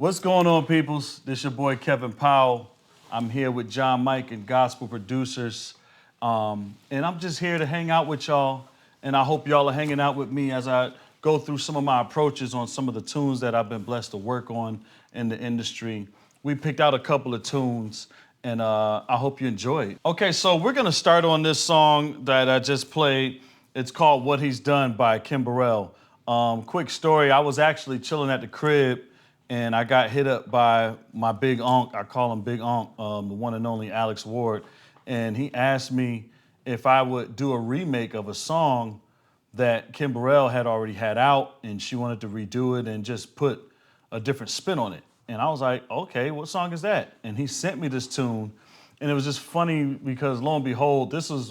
What's going on, peoples? This your boy Kevin Powell. I'm here with John Mike and Gospel Producers. And I'm just here to hang out with y'all. And I hope y'all are hanging out with me as I go through some of my approaches on some of the tunes that I've been blessed to work on in the industry. We picked out a couple of tunes, and I hope you enjoy it. Okay, so we're gonna start on this song that I just played. It's called What He's Done by Burrell. Quick story, I was actually chilling at the crib and I got hit up by my big unc. I call him Big Unc, the one and only Alex Ward. And he asked me if I would do a remake of a song that Burrell had already had out, and she wanted to redo it and just put a different spin on it. And I was like, okay, what song is that? And he sent me this tune, and it was just funny because lo and behold, this is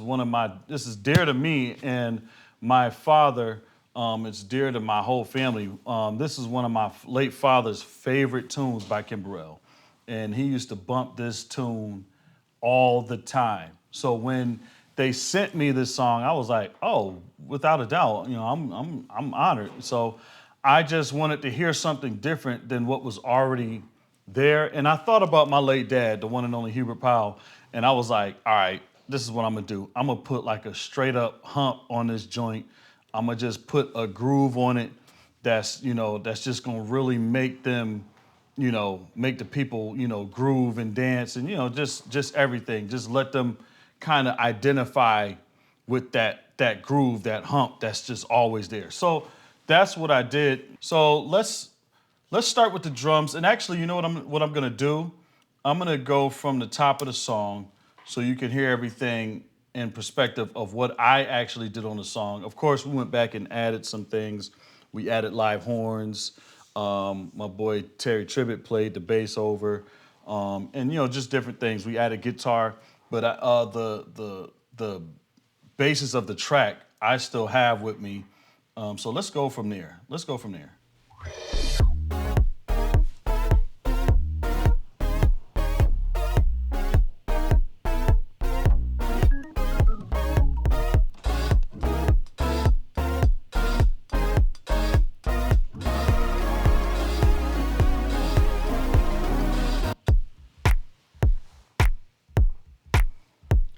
dear to me and my father. It's dear to my whole family. This is one of my late father's favorite tunes by Burrell, and he used to bump this tune all the time. So when they sent me this song, I was like, oh, without a doubt, I'm honored. So I just wanted to hear something different than what was already there. And I thought about my late dad, the one and only Hubert Powell, and I was like, all right, this is what I'm gonna do. I'm gonna put like a straight up hump on this joint. I'm gonna just put a groove on it that's just gonna really make them, make the people, groove and dance and, just everything. Just let them kind of identify with that groove, that hump that's just always there. So that's what I did. So let's start with the drums. And actually, you know what I'm gonna do? I'm gonna go from the top of the song so you can hear everything in perspective of what I actually did on the song. Of course, we went back and added some things. We added live horns. My boy Terry Tribbett played the bass over, and just different things. We added guitar, but the basis of the track I still have with me. So let's go from there.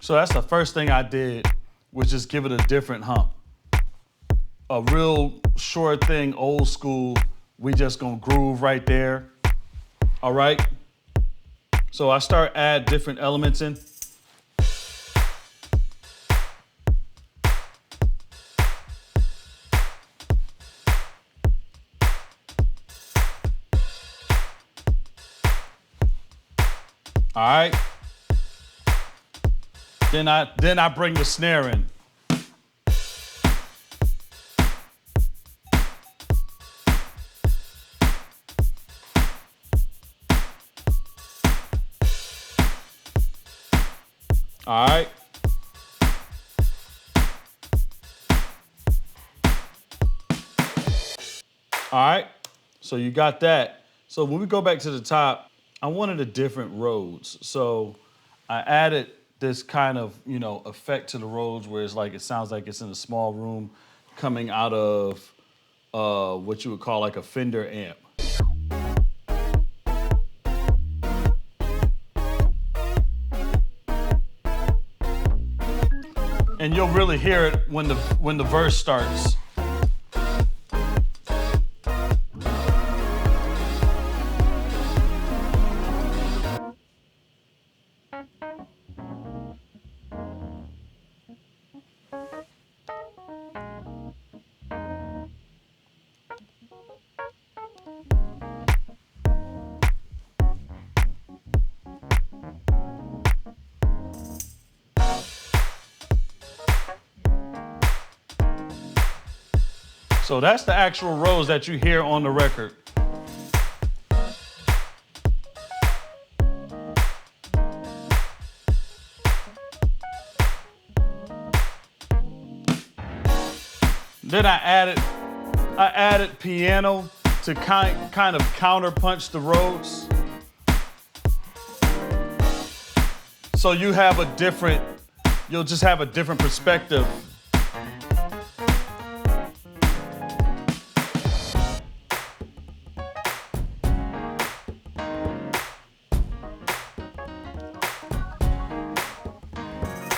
So that's the first thing I did, was just give it a different hump. A real short thing, old school. We just gonna groove right there. All right? So I add different elements in. All right? Then I bring the snare in. All right. All right. So you got that. So when we go back to the top, I wanted a different Rhodes. So I added this kind of, effect to the Rhodes where it's like, it sounds like it's in a small room coming out of what you would call like a Fender amp. And you'll really hear it when the verse starts. So that's the actual Rhodes that you hear on the record. Then I added piano to kind of counterpunch the Rhodes. So you'll just have a different perspective.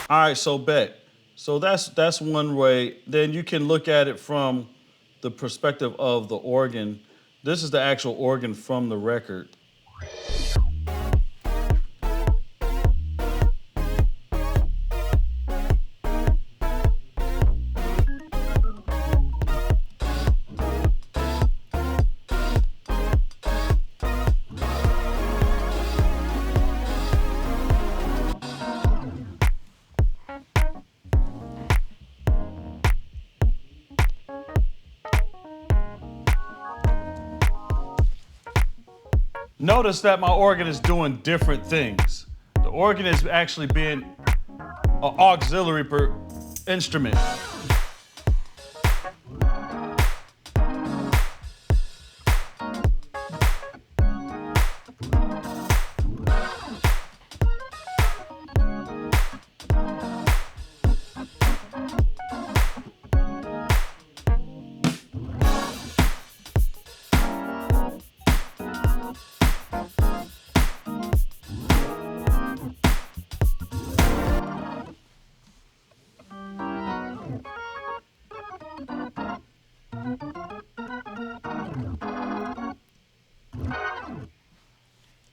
All right, so bet. So that's one way. Then you can look at it from the perspective of the organ. This is the actual organ from the record. Notice that my organ is doing different things. The organ is actually being an auxiliary instrument.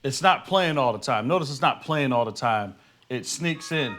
It's not playing all the time. Notice it's not playing all the time. It sneaks in.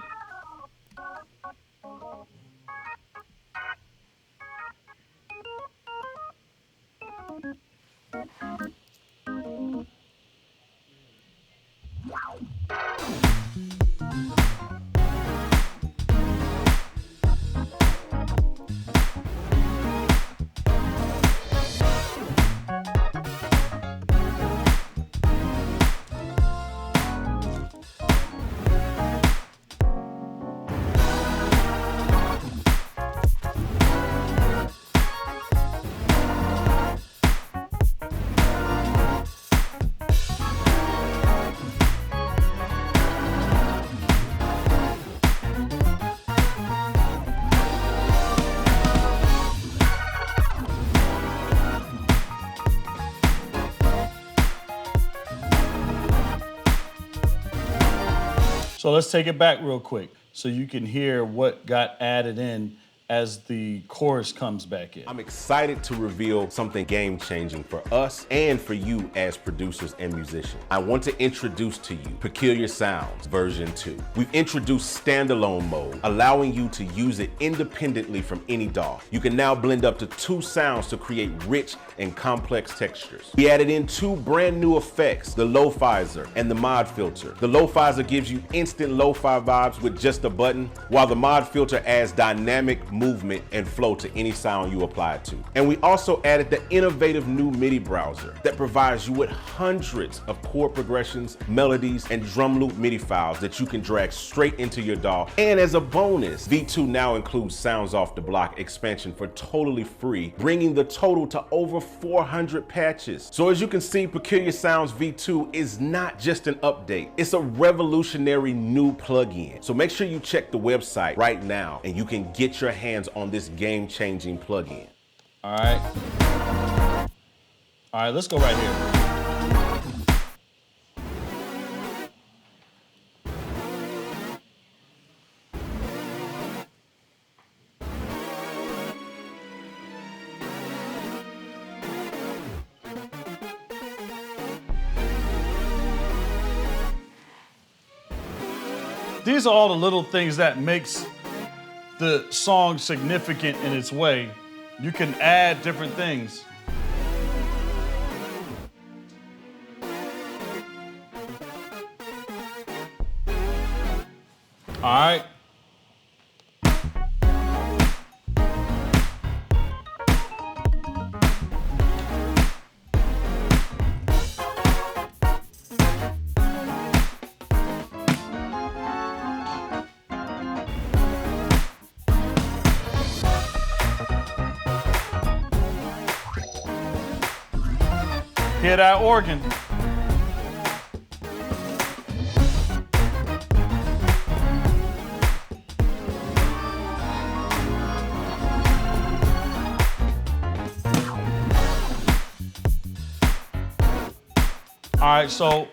So let's take it back real quick so you can hear what got added in as the chorus comes back in. I'm excited to reveal something game-changing for us and for you as producers and musicians. I want to introduce to you Peculiar Sounds version 2. We've introduced standalone mode, allowing you to use it independently from any DAW. You can now blend up to 2 sounds to create rich and complex textures. We added in 2 brand new effects, the Lo-Fizer and the Mod Filter. The Lo-Fizer gives you instant lo-fi vibes with just a button, while the Mod Filter adds dynamic movement and flow to any sound you apply it to. And we also added the innovative new MIDI browser that provides you with hundreds of chord progressions, melodies, and drum loop MIDI files that you can drag straight into your DAW. And as a bonus, V2 now includes Sounds Off the Block expansion for totally free, bringing the total to over 400 patches. So as you can see, Peculiar Sounds V2 is not just an update, it's a revolutionary new plugin. So make sure you check the website right now and you can get your hands on this game-changing plugin. All right, let's go right here. These are all the little things that makes the song significant in its way. You can add different things. All right. Hear that organ. All right, so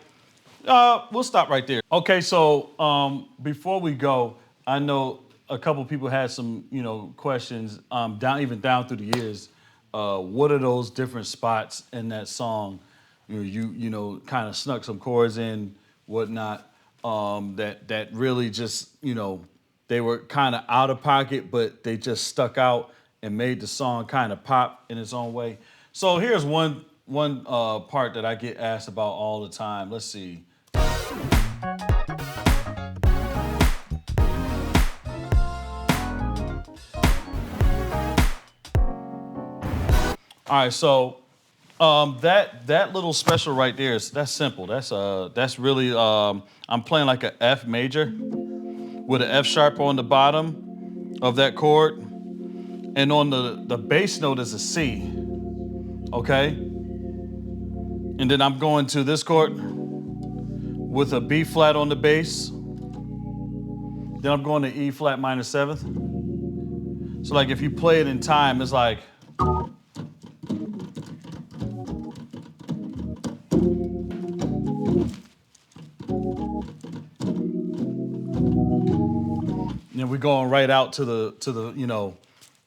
we'll stop right there. Okay, so before we go, I know a couple people had some, questions down through the years. What are those different spots in that song? You kind of snuck some chords in, whatnot. That really just they were kind of out of pocket, but they just stuck out and made the song kind of pop in its own way. So here's one part that I get asked about all the time. Let's see. All right, so that little special right there that's simple. That's really I'm playing like a F major with an F sharp on the bottom of that chord, and on the bass note is a C. Okay, and then I'm going to this chord with a B flat on the bass. Then I'm going to E flat minor seventh. So like if you play it in time, it's like. And we're going right out to the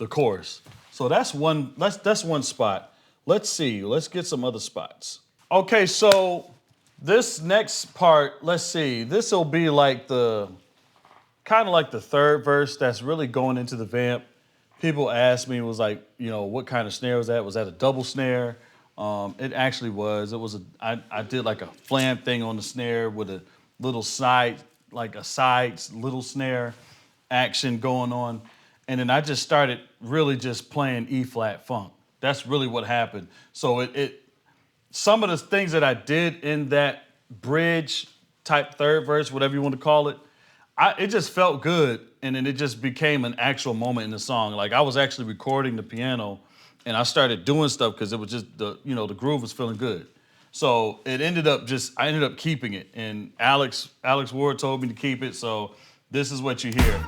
chorus. So that's one spot. Let's see. Let's get some other spots. Okay, so this next part, let's see. This will be like kind of like the third verse that's really going into the vamp. People asked me, it was like, what kind of snare was that? Was that a double snare? It actually was. I did like a flam thing on the snare with a little side little snare action going on. And then I just started really just playing E flat funk. That's really what happened. So some of the things that I did in that bridge type third verse, whatever you want to call it, it just felt good. And then it just became an actual moment in the song. Like I was actually recording the piano and I started doing stuff because it was just the groove was feeling good. So I ended up keeping it. And Alex Ward told me to keep it. So this is what you hear.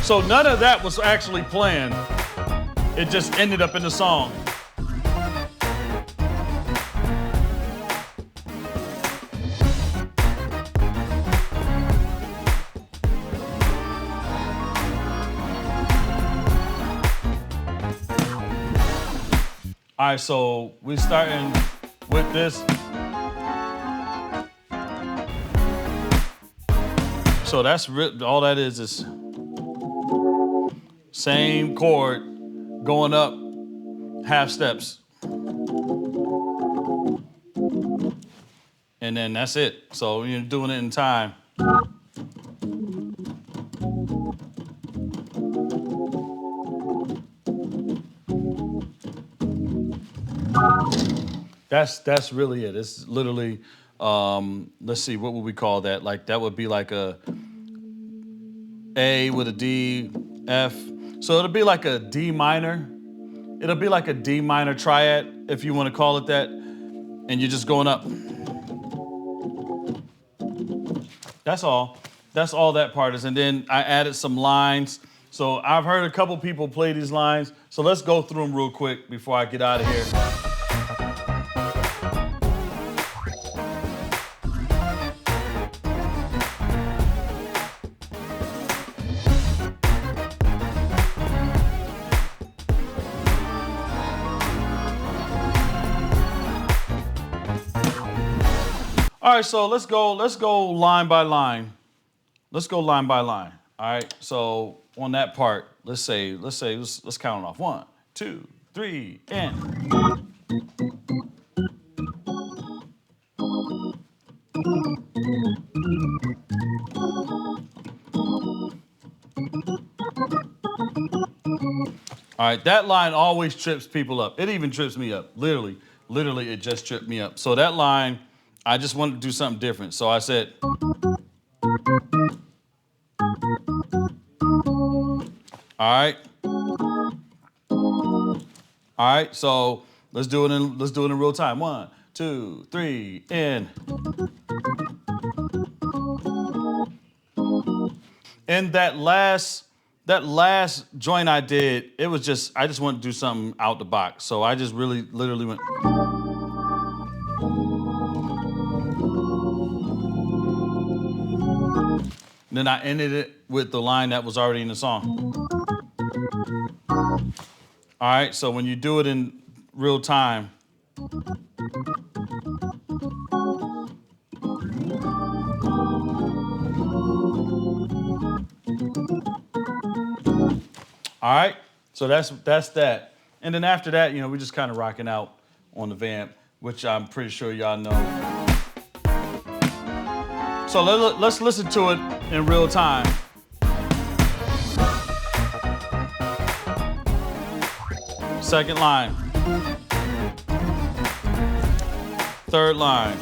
So none of that was actually planned. It just ended up in the song. All right, so we're starting with this. So that's all that is same chord going up half steps. And then that's it. So you're doing it in time. That's really it. It's literally, let's see, what would we call that? Like that would be like a A with a D, F. So it'll be like a D minor. It'll be like a D minor triad, if you want to call it that. And you're just going up. That's all. That's all that part is. And then I added some lines. So I've heard a couple people play these lines. So let's go through them real quick before I get out of here. All right, so let's go line by line. Let's go line by line. All right, so on that part, let's count it off. 1, 2, 3, and. All right, that line always trips people up. It even trips me up. Literally, it just tripped me up. So that line, I just wanted to do something different. So I said, all right. All right, so Let's do it in real time. 1, 2, 3, and. And that last joint I did, it was just, I just wanted to do something out the box. So I just literally went. And then I ended it with the line that was already in the song. All right, so when you do it in real time, all right, so that's that. And then after that, we're just kind of rocking out on the vamp, which I'm pretty sure y'all know. So let's listen to it in real time. Second line. Third line.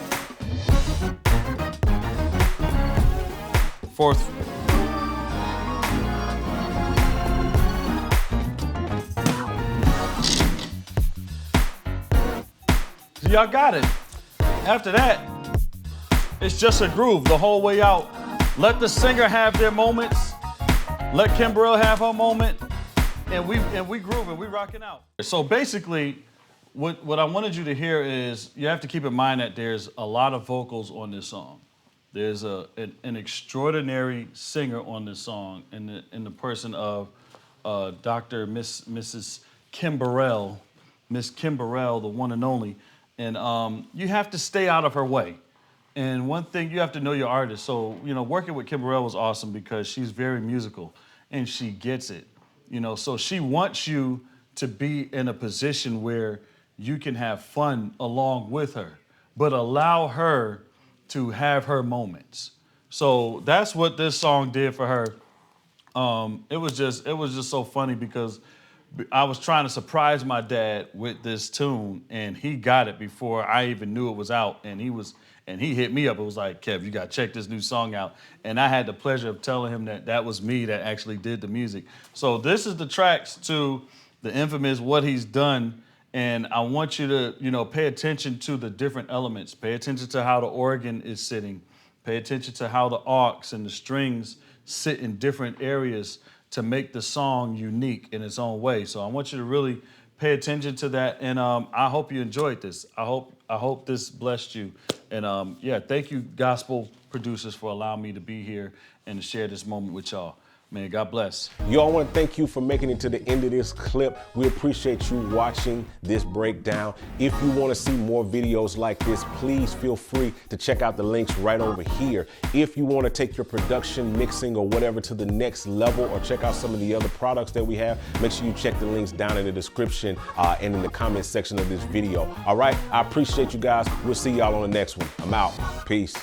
Fourth. Y'all got it. After that, it's just a groove the whole way out. Let the singer have their moments. Let Kim Burrell have her moment. And we grooving, we rocking out. So basically, what I wanted you to hear is, you have to keep in mind that there's a lot of vocals on this song. There's an extraordinary singer on this song in the person of Mrs. Kim Burrell, Miss Kim Burrell, the one and only. And you have to stay out of her way. And one thing, you have to know your artist. So, working with Kim Burrell was awesome because she's very musical and she gets it. So she wants you to be in a position where you can have fun along with her, but allow her to have her moments. So that's what this song did for her. It was just so funny because I was trying to surprise my dad with this tune, and he got it before I even knew it was out. And he hit me up. It was like, Kev, you got to check this new song out. And I had the pleasure of telling him that was me that actually did the music. So this is the tracks to the infamous What He's Done. And I want you to, pay attention to the different elements. Pay attention to how the organ is sitting. Pay attention to how the aux and the strings sit in different areas to make the song unique in its own way. So I want you to really pay attention to that. And I hope you enjoyed this. I hope this blessed you. And thank you, gospel producers, for allowing me to be here and to share this moment with y'all. Man, God bless. Y'all, I want to thank you for making it to the end of this clip. We appreciate you watching this breakdown. If you want to see more videos like this, please feel free to check out the links right over here. If you want to take your production, mixing, or whatever to the next level, or check out some of the other products that we have, make sure you check the links down in the description and in the comment section of this video. All right, I appreciate you guys. We'll see y'all on the next one. I'm out. Peace.